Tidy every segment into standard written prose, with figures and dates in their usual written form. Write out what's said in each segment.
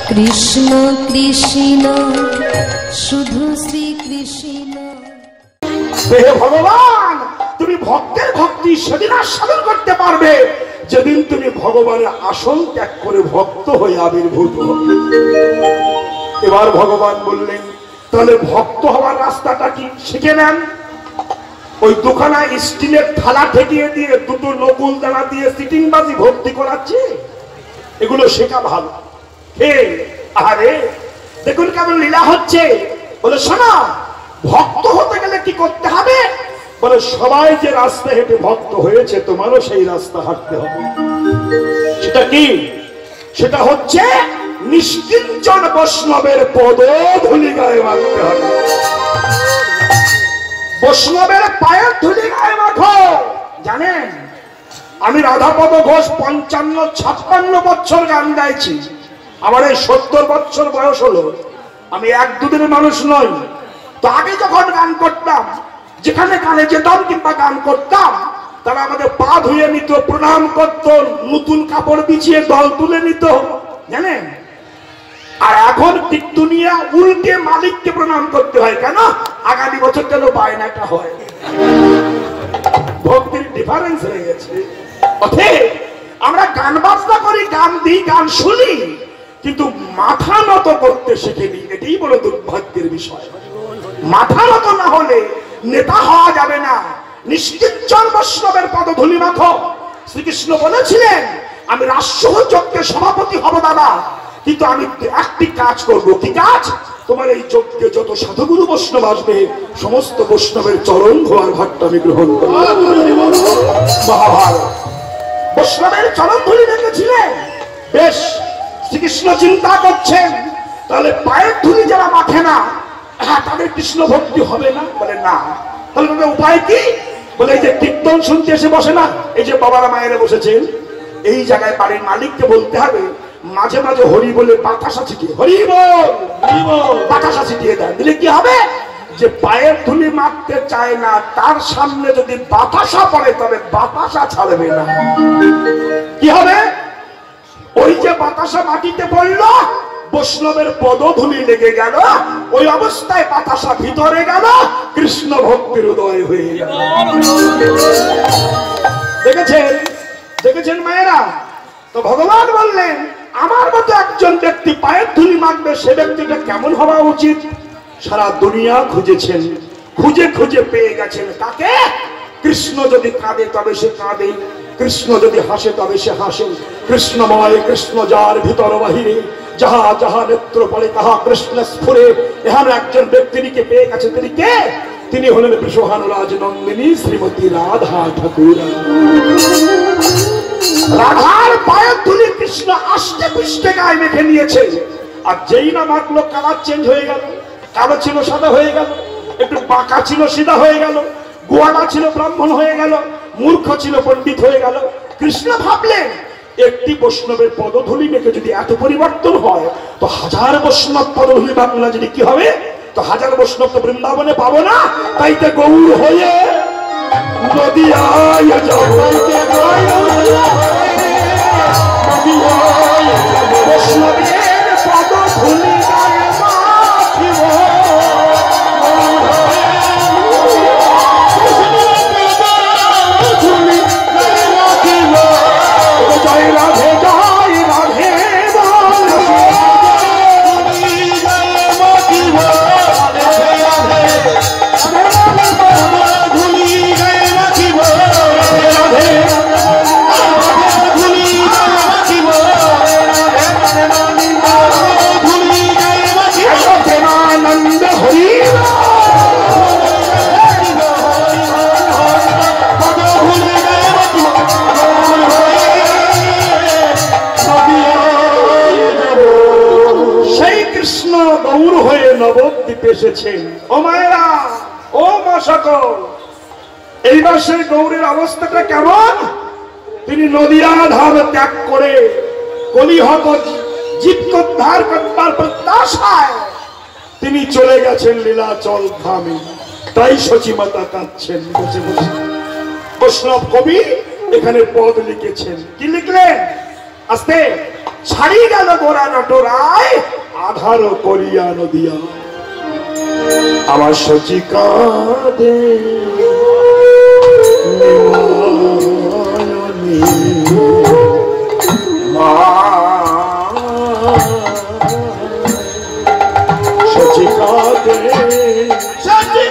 কৃষ্ণ কৃষ্ণ শুধু শ্রী কৃষ্ণ। হে ভগবান, তুমি ভক্তের ভক্তি সেদিন আস্বাদন করতে পারবে যেদিন তুমি ভগবানের আসন ত্যাগ করে ভক্ত হয়ে আবির্ভূত হবে। এবার ভগবান বললেন, তাহলে ভক্ত হওয়ার রাস্তাটা কি শিখে নেন। ওই দোকানে স্টিলের থালা ঠেকিয়ে দিয়ে দুটো নকুল দানা দিয়ে সিটিং বাজি ভর্তি করাচ্ছে, এগুলো শেখা ভালো। হে আরে দেখুন কেমন লীলা হচ্ছে। বলে শোনা, ভক্ত হতে গেলে কি করতে হবে? বলে সবাই যে রাস্তা হেঁটে ভক্ত হয়েছে তোমারও সেই রাস্তা হাঁটতে হবে। সেটা কি? সেটা হচ্ছে নিষ্কিঞ্চন বৈষ্ণবের পদধূলি গায়ে মাখতে হবে। বৈষ্ণবের পায়ের ধুলি গায়ে মাখো। জানেন, আমি রাধাপদ ঘোষ 55-56 বছর গান গাইছি। আমার এই 70 বছর বয়স হলো। আমি এক দুদিনের মানুষ নই। তো আগে যখন গান করতাম, যেখানে গানে যেতাম কিংবা গান করতাম, তারা আমাদের পা ধুয়ে নিত, প্রণাম করত, নতুন কাপড় বিছিয়ে দল তুলে নিত, জানেন। আর এখন দুনিয়া উল্টে মালিককে প্রণাম করতে হয়। কেন? আগামী বছর যেন বায়নাটা হয়। ভক্তির ডিফারেন্স হয়ে গেছে। আমরা গান বাজনা করি, গান দিই, গান শুনি, কিন্তু মাথা নত করতে শিখিনি। এটাই বড় দুর্ভাগ্যের বিষয়। মাথা নত না হলে নেতা হওয়া যাবে না। নিষ্কিঞ্চন বৈষ্ণবের পদধূলি মাখো। শ্রীকৃষ্ণ বলেছিলেন, আমি রাজসহ যজ্ঞের সভাপতি হব দাদা, কিন্তু আমি একটি কাজ করব। কি কাজ? তোমার এই যজ্ঞে যত সাধুগুরু বৈষ্ণব আসবে, সমস্ত বৈষ্ণবের চরণ ধোয়ার ভাগটা আমি গ্রহণ করব। মহাভারত বৈষ্ণবের চরণ ধুলি রেখেছিলেন। বেশ, শ্রীকৃষ্ণ চিন্তা করছেন, তাহলে পায়ের ধুলি যারা মাখে না, তাদের কৃষ্ণ ভক্তি হবে না। বলে না। তাহলে তাদের উপায় কি? বলে এই যে কীর্তন শুনতে এসে বসে না, এই যে বাবারা মায়েরা বসেছেন, এই জায়গায় বাড়ির মালিককে বলতে হবে মাঝে মাঝে হরি বলে বাতাসা ছিটিয়ে, হরি বল বাতাসা ছিটিয়ে দেয়। দিলে কি হবে? যে পায়ের ধুলি মাখতে চায় না, তার সামনে যদি বাতাসা পড়ে তবে বাতাসা ছাড়বে না। কি হবে? ওই যে বাতাসা মাটিতে পড়লো, বৈষ্ণবের পদধূলি লেগে গেল, ওই অবস্থায় বাতাসা ভিতরে গেল, কৃষ্ণ ভক্তির উদয় হয়ে গেল। দেখেছেন? দেখেছেন মায়েরা? তো ভগবান বললেন, আমার মতো একজন ব্যক্তি পায়ের ধুলি মাখবে, সে ব্যক্তিটা কেমন হওয়া উচিত? সারা দুনিয়া খুঁজেছেন, খুঁজে খুঁজে পেয়ে গেছেন। কাকে? কৃষ্ণ যদি কাঁদে তবে সে কাঁদে, কৃষ্ণ যদি হাসে তবে সে হাসে। কৃষ্ণময় কৃষ্ণ যার ভিতর বাহিরে, যাহা যাহা নেত্র পড়ে তাহা কৃষ্ণ স্ফুরে। এখানে একজন ব্যক্তিকে পেয়ে গেছে। তিনি কে? তিনি হলেন বৃষভানুরাজ নন্দিনী শ্রীমতী রাধা ঠাকুর। রাধার পায়ের ধুলি কৃষ্ণ আষ্টে পৃষ্ঠে গায়ে মেখে নিয়েছে। আর যেই না মাখলো, কালার চেঞ্জ হয়ে গেল। কালো ছিল সাদা হয়ে গেল, একটু বাঁকা ছিল সিধা হয়ে গেল, গোয়ালা ছিল ব্রাহ্মণ হয়ে গেল, মূর্খ ছিল পণ্ডিত হয়ে গেল। কৃষ্ণ ভাবলেন, একটি বৈষ্ণবের পদধূলি মেখে যদি এত পরিবর্তন হয়, তো হাজার বৈষ্ণব পদধূলি বাংলা যদি কি হবে? তো হাজার বৈষ্ণব তো বৃন্দাবনে পাবো না। তাই তো গৌর হয়ে নদিয়ায় যাব, বৈষ্ণবের পদধূলি গায়ে মাখিব। জয় রাধে জয় রাধে নবদ্বীপে এসেছেন। ও মায়েরা, ও মা সকল, এইবার সেই গৌরের অবস্থাটা কেমন? তিনি নদিয়া ধাম ত্যাগ করে কলিহত জীবকোদ্ধার করবার প্রত্যাশায় তিনি চলে গেছেন লীলাচল ধামে। তাই সচিমাতা কাঁদছেন বসে বসে। বৈষ্ণব কবি এখানে পদ লিখেছেন। কি লিখলেন? আস্তে ছাড়ি গেল গোরা নটরায় আধার করিয়া নদিয়া আমার সচি কাঁদে সচি কাঁদে সচি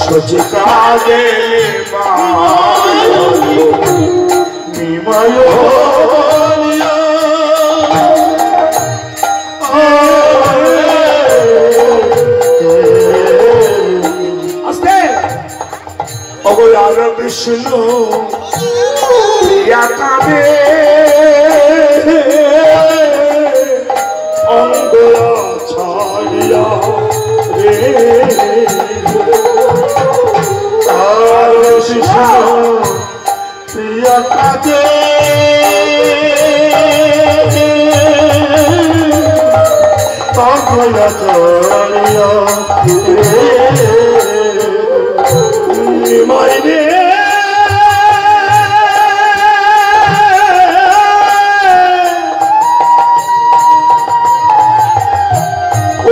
সচি কাঁদে নিমায় আস্তে অবয়ার বিষ্ণু কাঁদে অঙ্গ ছাড়িয়া রে প্রিয়া কাজে পাগলা চড়িয়া মাইনে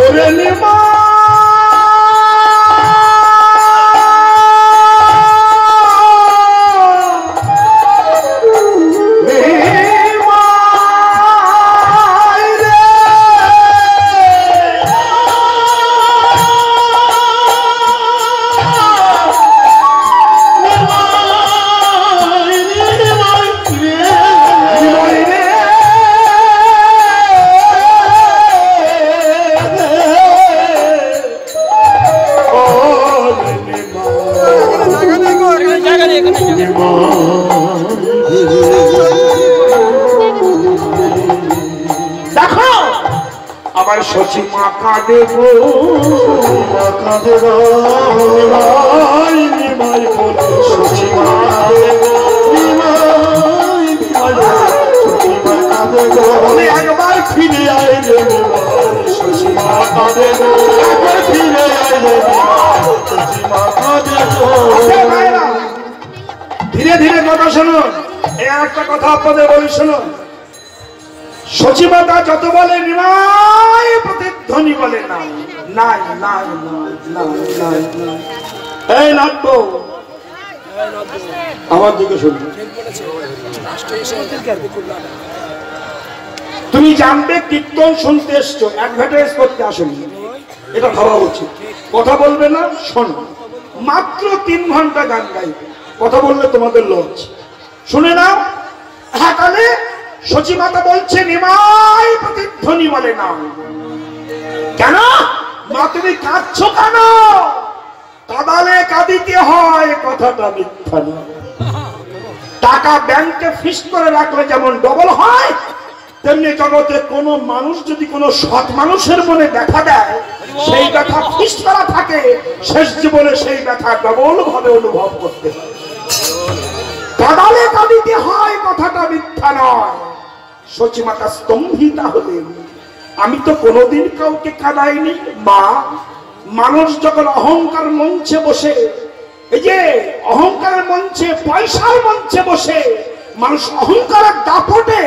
ওরে নিমা আমার সচি মা কাঁদে গো মা কাঁদে নিমাই বলে সচি মা একবার ফিরে আইলে সচি মা কাঁদে গো একবার ফিরে আইলে সচি মা কাঁদে গো। ধীরে ধীরে কথা শুনুন, এই একটা কথা আপনাদের বলি শুনুন। সচিমাতা যত বলে নিমাই প্রতিধ্বনি বলে নাই নাই নাই নাই নাই নাই। এই নাট্য আমার দিকে শুনবে, তুমি জানবে কীর্তন শুনতে এসছো, অ্যাডভার্টাইজ করতে আসনি, এটা ভাবা উচিত। কথা বলবে না, শোনো, মাত্র 3 ঘন্টা গান গাইবে, কথা বললে তোমাদের লজ্জ। শুনে নাও, হ্যাঁ তাহলে সচিমাতা বলছে নিমাই প্রতিধ্বনি বলে না। কেন মা তুমি কাঁদছো কেন? কাঁদালে কাঁদিতে হয়, কথাটা মিথ্যা না। টাকা ব্যাংকে ফিক্সড করে রাখলে যেমন ডবল হয়, তেমনি জগতে কোন মানুষ যদি কোন সৎ মানুষের মনে ব্যথা দেয়, সেই ব্যথা ফিক্সড করা থাকে, শেষ জীবনে সেই ব্যথা ডবল ভাবে অনুভব করতে হয়। কাঁদালে কাঁদিতে হয়, কথাটা মিথ্যা নয়। সচিমাতা স্তম্ভিতা হলেন, আমি তো কোনোদিন কাউকে কাঁদাইনি মা। মানুষ যখন অহংকার মঞ্চে বসে, এই যে অহংকারের মঞ্চে, পয়সার মঞ্চে বসে মানুষ অহংকারের দাপটে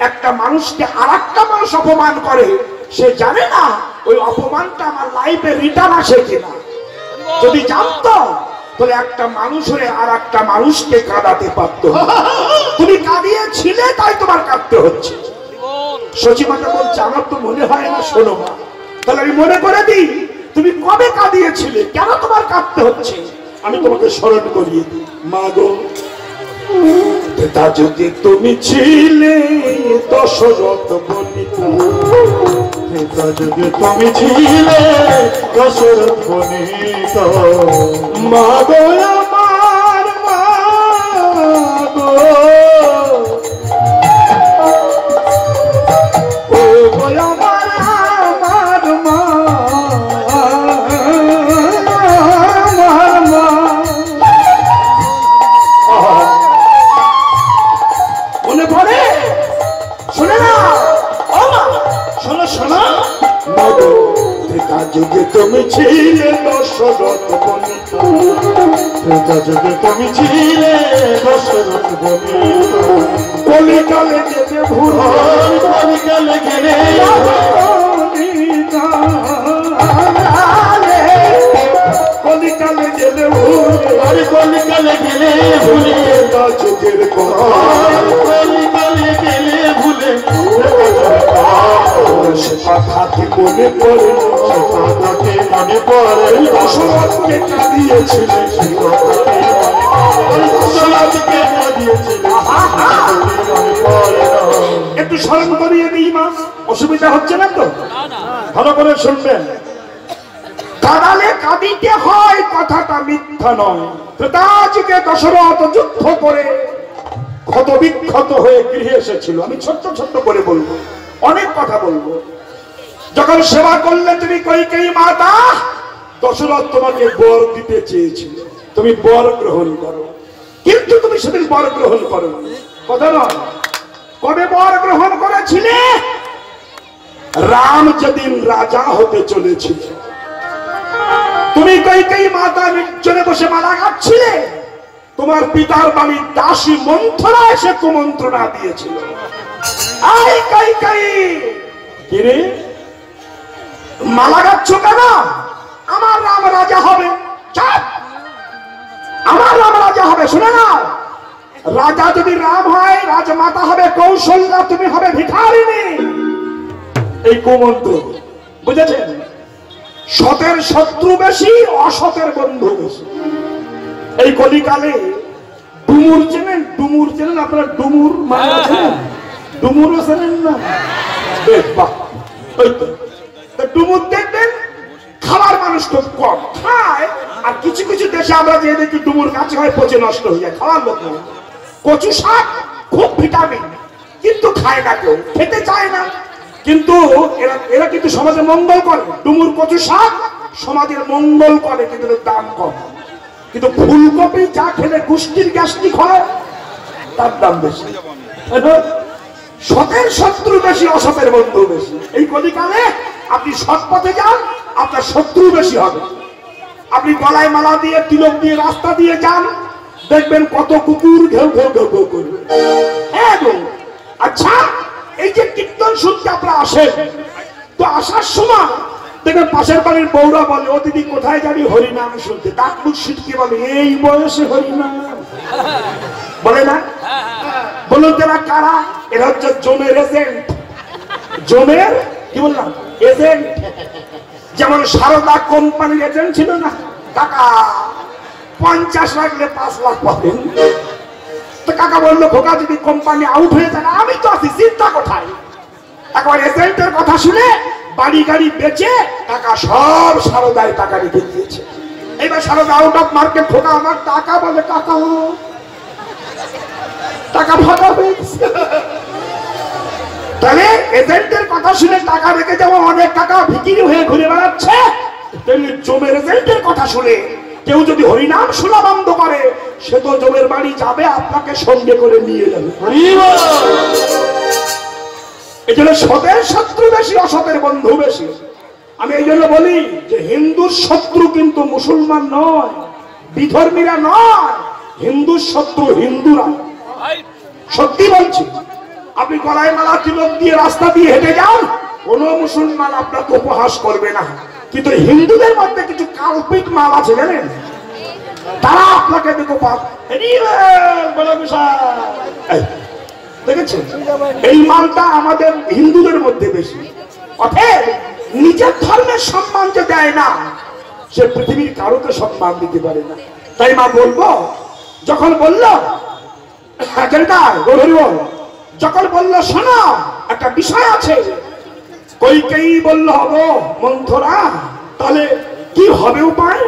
একটা মানুষকে আর একটা মানুষ অপমান করে, সে জানে না ওই অপমানটা আমার লাইফে রিটার্ন আসে কিনা। যদি জানতো তাহলে একটা মানুষ হয়ে আর একটা মানুষকে কাঁদাতে পারত। তুমি কাঁদিয়েছিলে তাই তোমার কাঁদতে হচ্ছে। সচিমাতা বলছে আমার তো মনে হয় না। শোনো মা, তাহলে আমি মনে করে দিই, তুমি কবে কাঁদিয়েছিলে, কেন তোমার কাঁদতে হচ্ছে, আমি তোমাকে স্মরণ করিয়ে দিই। মা গো, তা যদি তুমি ছিলে দশরথ বনিতা, যদি তুমি ছিলে দশরথ বনিতা, মা গো আমার মা গো, ও গো আমার মা, যুগে তুমি ছিলে দশরথ বনে, ত্রেতা যুগে তুমি ছিলে দশরথ বনে, কলিকালে গেলে ভুল, কলিকালে গেলে কলিকালে গেলে ভুল, কলিকালে গেলে ভুলে যুগের কলিকালে গেলে ভুলে সে কথাকে মনে পড়ে, সে কথাকে মনে পড়ে দশরথকে কাঁদিয়েছিলেন, সেই কথাকে দশরথকে কাঁদিয়েছিলেন। একটু স্মরণ করিয়ে দিই মা, অসুবিধা হচ্ছে না তো? ভালো করে শুনবেন। কাঁদালে কাঁদিতে হয়, কথাটা মিথ্যা নয়। ত্রেতা যুগে দশরথ যুদ্ধ করে ক্ষত বিক্ষত হয়ে গৃহে এসেছিল। আমি ছোট্ট ছোট্ট করে বলবো, অনেক কথা বলবো। যখন সেবা করলে তুমি কইকেয়ী মাতা, দশরথ তোমাকে বর দিতে চেয়েছিল, তুমি বর গ্রহণ করো, কিন্তু তুমি সেদিন বর গ্রহণ করো কথা নয়। কবে বর গ্রহণ করেছিলে? রাম যেদিন রাজা হতে চলেছিল, তুমি কইকেয়ী মাতা নির্জনে বসে মালা গাচ্ছিলে, তোমার পিতার বাড়ির দাসী মন্থরা এসে কুমন্ত্রণা দিয়েছিল, আই কইকেয়ী কিরে মালা গাচ্ছ কেন? আমার রাম রাজা হবে। চাপ, আমার রাম রাজা হবে। শুনে না, রাজা যদি রাম হয়, রাজমাতা হবে কৌশল্যা, তুমি হবে ভিখারিণী। এই কুমন্ত্র বুঝেছেন? সতের শত্রু বেশি, অসতের বন্ধু বেশি। এই কলিকালে ডুমুর চেনেন? ডুমুর চেনেন আপনারা? ডুমুর মানে চেনেন? ডুমুরও চেনেন না? ডুমুর দেখবেন খাবার মানুষ খুব কম খায়, আর কিছু কিছু দেশে আমরা যে দেখি ডুমুর কাছে হয় পচে নষ্ট হয়ে যায়, খাওয়ার লোক নয়। কচু শাক খুব ভিটামিন, কিন্তু খায় না কেউ, খেতে চায় না, কিন্তু এরা কিন্তু সমাজে মঙ্গল করে। ডুমুর কচু শাক সমাজের মঙ্গল করে, কিন্তু দাম কম। কিন্তু ফুলকপি যা খেলে কুষ্টির গ্যাস্ট্রিক হয়, তার দাম বেশি। সতের শত্রু বেশি, অসতের বন্ধু বেশি। এই কলিকালে আপনি সৎ পথে যান, আপনার শত্রু বেশি হবে। আপনি গলায় মালা দিয়ে, তিলক দিয়ে রাস্তা দিয়ে যান, দেখবেন কত কুকুর ঘেউ ঘেউ ঘেউ ঘেউ করবে। আচ্ছা, এই যে কীর্তন শুনতে আপনারা আসেন, তো আসার সময় দেখবেন পাশের বাড়ির বউরা বলে, ও দিদি কোথায় যাবি হরিনাম শুনতে? দাঁত মুখ সিটকে বলে, এই বয়সে হরিনাম বলে না? বলুন তারা কারা? এরা হচ্ছে জমের এজেন্ট। জমের কি বললাম? এজেন্ট। যেমন সারদা কোম্পানির এজেন্ট ছিল না, টাকা 50 রাখলে 5 লাখ পাবেন। তো কাকা বললো, খোকা যদি কোম্পানি আউট হয়ে যায়, আমি তো আছি, চিন্তা কোথায়? একবার এজেন্টের কথা শুনে বাড়ি গাড়ি বেচে টাকা সব সারদায় টাকা রেখে দিয়েছে। এবার সারদা আউট অফ মার্কেট, খোকা আমার টাকা, বলে কাকা টাকা ফাঁকা হয়েছে। তাহলে এজেন্টের কথা শুনে টাকা রেখে যেমন অনেক টাকা ভিকিরি হয়ে ঘুরে বেড়াচ্ছে, তেমনি জমের এজেন্টের কথা শুনে কেউ যদি হরিনাম শোনা বন্ধ করে, সে তো জমের বাড়ি যাবে, আপনাকে সঙ্গে করে নিয়ে যাবে। এই জন্য সতের শত্রু বেশি, অসতের বন্ধু বেশি। আমি এই জন্য বলি যে হিন্দুর শত্রু কিন্তু মুসলমান নয়, বিধর্মীরা নয়, হিন্দুর শত্রু হিন্দুরা। সত্যি বলছি, আপনি গলায় মালা তিলক দিয়ে রাস্তা দিয়ে হেঁটে যান, কোন মুসলমান আপনাকে উপহাস করবে না। কিন্তু হিন্দুদের মধ্যে কিছু কাল্পিক মাল আছে জানেন, তারা আপনাকে দেখো দেখেছেন? এই মালটা আমাদের হিন্দুদের মধ্যে বেশি। অতএব নিজের ধর্মের সম্মান যে দেয় না, সে পৃথিবীর কারোকে সম্মান দিতে পারে না। তাই মা বলবো, যখন বললো যখন বললো শোনো একটা বিষয় আছে, কইকেয়ী বললো হবো মন্থরা, তাহলে কি হবে উপায়,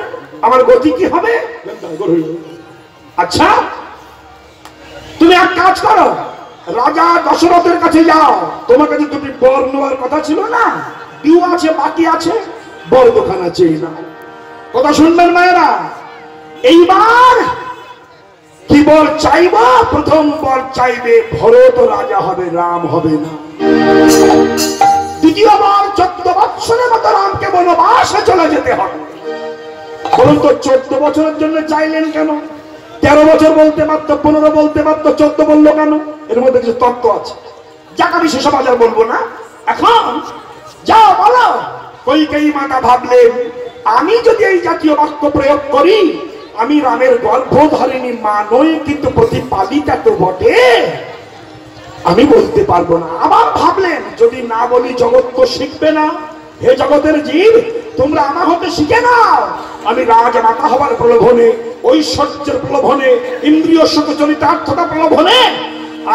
আমার গতি কি হবে? আচ্ছা তুমি এক কাজ করো, রাজা দশরথের কাছে যাও, তোমাকে যে দুটি বর নেওয়ার কথা ছিল না, ডিউ আছে, বাকি আছে, বর দোকান আছে না। কথা শুনবেন মায়েরা, এইবার কি বর চাইব? প্রথম বর চাইবে ভরত রাজা হবে, রাম হবে না। দ্বিতীয়বার 14 বৎসরের মতো রামকে বনবাসে চলে যেতে হবে। বলুন তো 14 বছরের জন্য চাইলেন কেন? 13 বছর বলতে পারতো, 15 বলতে পারতো, 14 বললো কেন? এর মধ্যে কিছু তত্ত্ব আছে, যাকে আমি সেসব আজ আর বলবো না। এখন যা বলো। কইকেয়ী মাতা ভাবলেন, আমি যদি এই জাতীয় বাক্য প্রয়োগ করি, আমি রামের গর্ভধারিণী মা নই, কিন্তু প্রতিপালিকা তো বটে, আমি বলতে পারবো না। আবার ভাবলেন, যদি না বলি জগৎ তো শিখবে না। হে জগতের জীব, তোমরা আমার হতে শিখে নাও। আমি রাজমাতা হবার প্রলোভনে, ঐশ্বর্যের প্রলোভনে, ইন্দ্রিয় সুখ চরিতার্থতা প্রলোভনে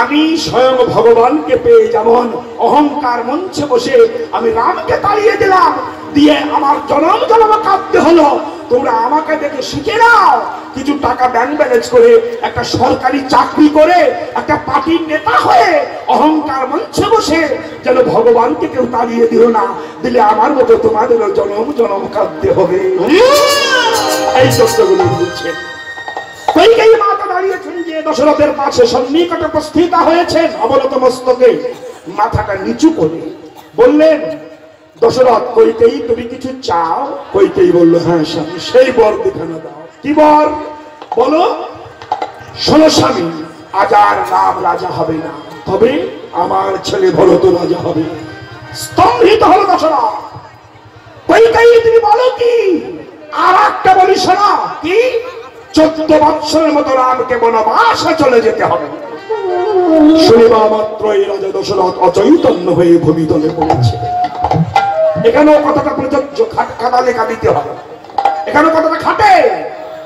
আমি স্বয়ং ভগবানকে পেয়ে যেমন অহংকার মঞ্চে বসে আমি রামকে তাড়িয়ে দিলাম, দিয়ে আমার জনম জনম কাঁদতে হলো। তোমরা আমাকে দেখে শিখে নাও। কিছু টাকা ব্যাংক ব্যালেন্স করে, একটা সরকারি চাকরি করে, একটা পার্টির নেতা হয়ে অহংকার মঞ্চে বসে যেন ভগবানকে কেউ তাড়িয়ে দিও না, দিলে আমার মতো তোমাদেরও জনম জনম কাঁদতে হবে। এই শব্দগুলো বলছেন। কইকেয়ী মাতা দাঁড়িয়েছেন যে দশরথের পাশে সন্নিকটে উপস্থিত হয়েছেন, অবনত মস্তকে মাথাটা নিচু করে বললেন, দশরথ, কইকেয়ী তুমি কিছু চাও? কইকেয়ী বলল, হ্যাঁ স্বামী, সেই বর দেখানো দাও। কি বর বলো? শোনো স্বামী, আজ আর রাম রাজা হবে না, তবে আমার ছেলে ভরত রাজা হবে। স্তম্ভিত হলো দশরথ। কইকেয়ী তুমি বলো কি? আর একটা বলি শোনা, কি? 14 বৎসরের মতো রামকে বনবাসে চলে যেতে হবে। শুনিবা মাত্রই রাজা দশরথ অচৈতন্য হয়ে ভূমিতলে পড়েছে। এখানেও কথাটা প্রযোজ্য, কাঁদালে কাঁদিতে হয়। এখানেও কথাটা খাটে,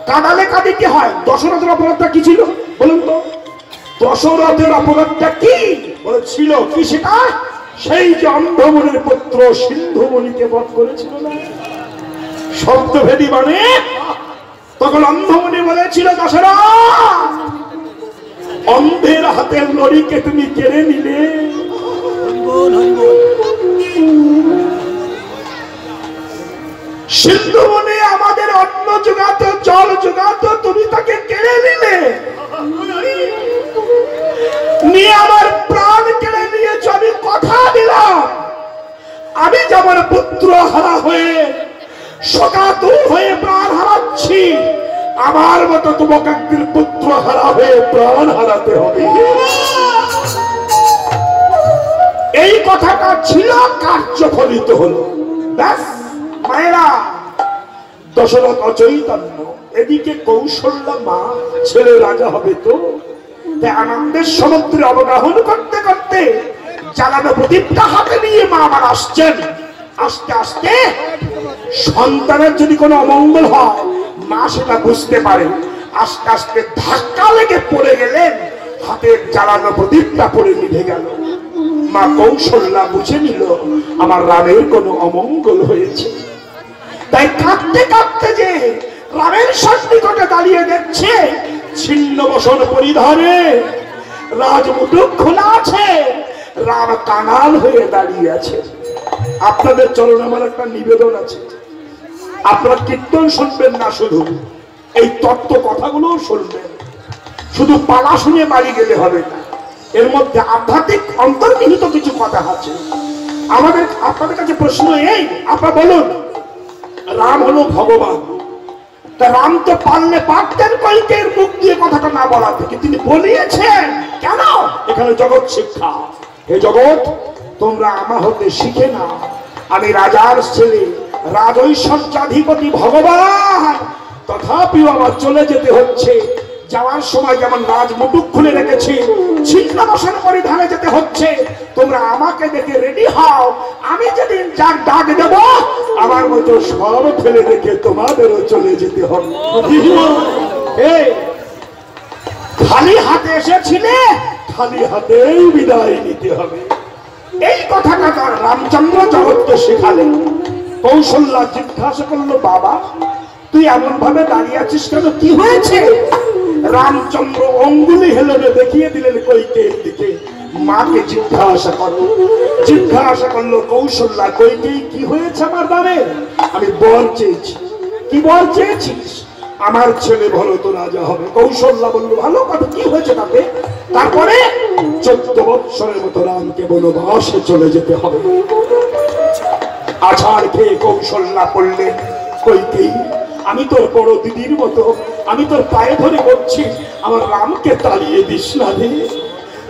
কাঁদালে কাঁদিতে হয়। দশরথের অপরাধটা কি ছিল বলুন তো? দশরথের অপরাধটা কি বলেছিল? কি সেটা? সেই যে অন্ধমুনির পুত্র সিন্ধুমুনিকে বধ করেছিল না, শব্দভেদী মানে। তখন অন্ধমুনি বলেছিল, দশরথ, অন্ধের হাতের লড়িকে তুমি কেড়ে নিলে, সিন্ধুমুনি আমাদের অন্ন যোগাতো, জল যোগাতো, তুমি তাকে কেড়ে নিলে, নিয়ে আমার প্রাণ কেড়ে নিয়েছ। আমি কথা দিলাম, আমি যেমন পুত্র হারা হয়ে শোকাতুর হয়ে প্রাণ হারাচ্ছি, আমার মতো তোমাকে একদিন পুত্র হারা হয়ে প্রাণ হারাতে হবে। এই কথাটা ছিল, কার্যফলিত হলো। ব্যাস মায়েরা, দশরথ অচৈতন্য, এদিকে কৌশল্যা মা, ছেলে রাজা হবে তো। তাই আনন্দের সমুদ্রে অবগাহন করতে করতে জ্বালানো প্রদীপটা হাতে নিয়ে মা আবার আসছেন। আস্তে আস্তে সন্তানের যদি কোনো অমঙ্গল হয়, মা সেটা বুঝতে পারে। আস্তে আস্তে ধাক্কা লেগে পড়ে গেলেন, হাতের জ্বালানো প্রদীপটা পড়ে নিভে গেল। মা কৌশল্যা বুঝে নিল আমার রামের কোনো অমঙ্গল হয়েছে। তাই কাঁদতে কাঁদতে যে রামের সন্নিকটে দাঁড়িয়ে দেখছে, ছিন্ন বসন পরিধানে, রাজমুটুক খোলা আছে, রাম কাঙাল হয়ে দাঁড়িয়ে আছে। আপনাদের চরণে আমার একটা নিবেদন আছে, আপনারা কীর্তন শুনবেন না, শুধু এই তত্ত্ব কথাগুলো শুনবেন। শুধু পালা শুনে বাড়ি গেলে হবে না, এর মধ্যে আধ্যাত্মিক অন্তর্নিহিত কিছু কথা আছে। আপনাদের কাছে প্রশ্ন এই, আপনারা বলুন, রাম হলো ভগবান, তা রাম তো পারতেন কইকের মুখ দিয়ে কথাটা না বলাতে, কিন্তু তিনি বলিয়েছেন কেন? এখানে জগৎ শিক্ষা। হে জগৎ, তোমরা আমার হতে শিখে না। আমি রাজার ছেলে, রাজৈশ্বর্যাধিপতি ভগবান, তথাপিও আমার চলে যেতে হচ্ছে। যাওয়ার সময় যেমন রাজমুটুক খুলে রেখেছি, ছিন্ন বসন পরিধানে যেতে হচ্ছে। তোমরা আমাকে দেখে রেডি হও, আমি যেদিন যার ডাক দেব, আমার মতো সব ফেলে রেখে তোমাদেরও চলে যেতে হবে। খালি হাতে এসেছিলে, খালি হাতেই বিদায় নিতে হবে। এই কথাটা রামচন্দ্র জগৎকে শেখালেন। কৌশল্যা জিজ্ঞাসা করলো, বাবা তুই এমন ভাবে দাঁড়িয়ে আছিস কেন, কি হয়েছে? রামচন্দ্র অঙ্গুলি হেলনে দেখিয়ে দিলেন কইকেয়ীর দিকে, মাকে জিজ্ঞাসা করো। জিজ্ঞাসা করলো কৌশল্যা, কইকেয়ী কি হয়েছে আমার নামে? আমি বর চেয়েছি। কি বর চেয়েছিস? আমার ছেলে ভরত রাজা হবে। কৌশল্যা বলল, ভালো কথা, কি হয়েছে তাতে? তারপরে 14 বৎসরের মতো রামকে বনবাসে চলে যেতে হবে। আছাড় খেয়ে কৌশল্যা পড়লেন, কইতেই আমি তোর বড় দিদির মতো, আমি তোর পায়ে ধরে বলছি, আমার রামকে তাড়িয়ে দিস না রে,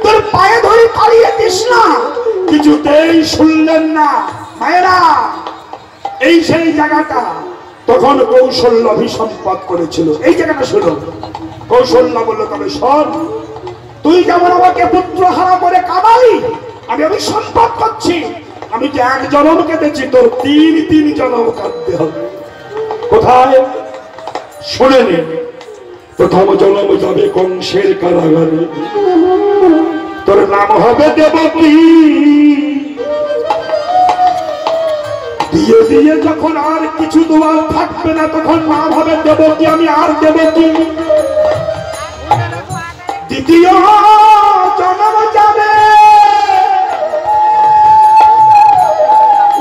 তোর পায়ে ধরে তাড়িয়ে দিস না। কিছুতেই শুনলেন না। মায়েরা, এই সেই জায়গাটা তখন কৌশল্যা অভিসম্পাদ করেছিল, এই জায়গাটা শুনো। কৌশল্যা বললো, তবে শোন, তুই যেমন আমাকে পুত্র হারা করে কাঁদালি, আমি অভিসম্পাদ করছি, আমি যে এক জনম কেঁদেছি, তোর তিন জনম কাঁদতে হবে। কোথায়? শুনে নে, প্রথম জনম যাবে কংসের কারাগারে, তোর নাম হবে দেবকী। দিয়ে দিয়ে যখন আর কিছু দোয়াল থাকবে না, তখন নাম হবে দেবকী, আমি আর দেবকী। দ্বিতীয় জন্ম যাবে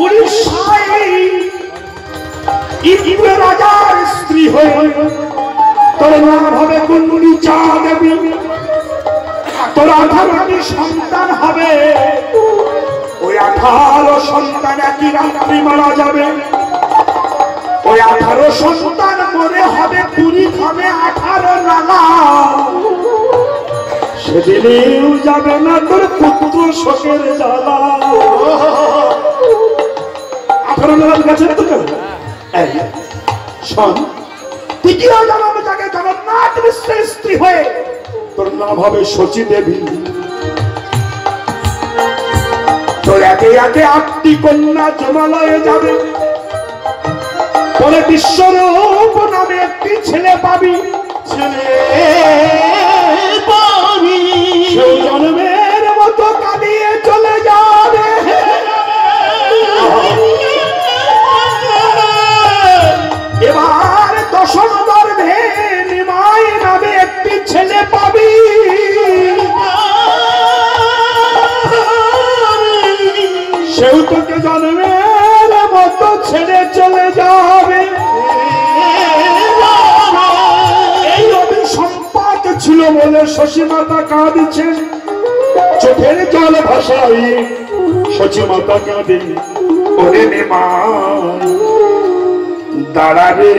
উড়িষ্যায় ইন্দ্র রাজার স্ত্রী হয়ে, তোর নাম হবে গুন্ডিচা দেবী। তোর 18টি সন্তান হবে, ওই 18 সন্তান একই রাত্রি মারা যাবে। ওই 18 সন্তান মনে হবে, পুরী খাবে 18 নালা। সেদিনেও যাবে না তোর পুত্র শোকের জ্বালা। 18 নালার কাছে তো শোন, তৃতীয় জন্ম যাকে জগন্নাথ মিশ্রের স্ত্রী হয়ে, তোর নাম হবে শচী দেবী। তোর একে একে 8টি কন্যা জমালয়ে যাবে, পরে বিশ্বরূপ নামে একটি ছেলে পাবি। ছেলে পাবি, সেই জন্মের মতো কাঁদিয়ে চলে যাবে। এবার 10ম গর্ভে নিমাই নামে একটি ছেলে পাবি। সেও তোকে জন্মের মতো ছেড়ে চলে যাবে। এই অভিসম্পাদ ছিল বলে শশী মাতা কাঁদছেন, চোখের জল ভাসাই শশী মাতা কাঁদে। ওরে নিমাই দাঁড়াবে,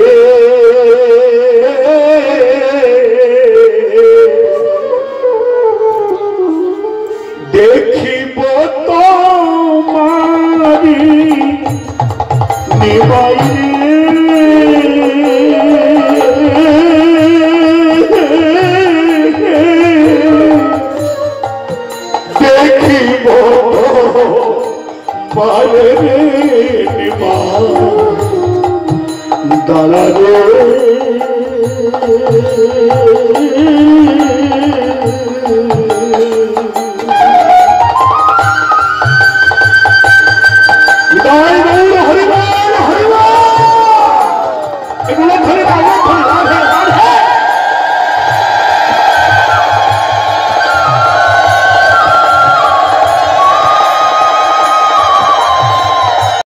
দেখিব তোমারি নিমাই, দেখিব পারে নিমাই দাঁড়াবে।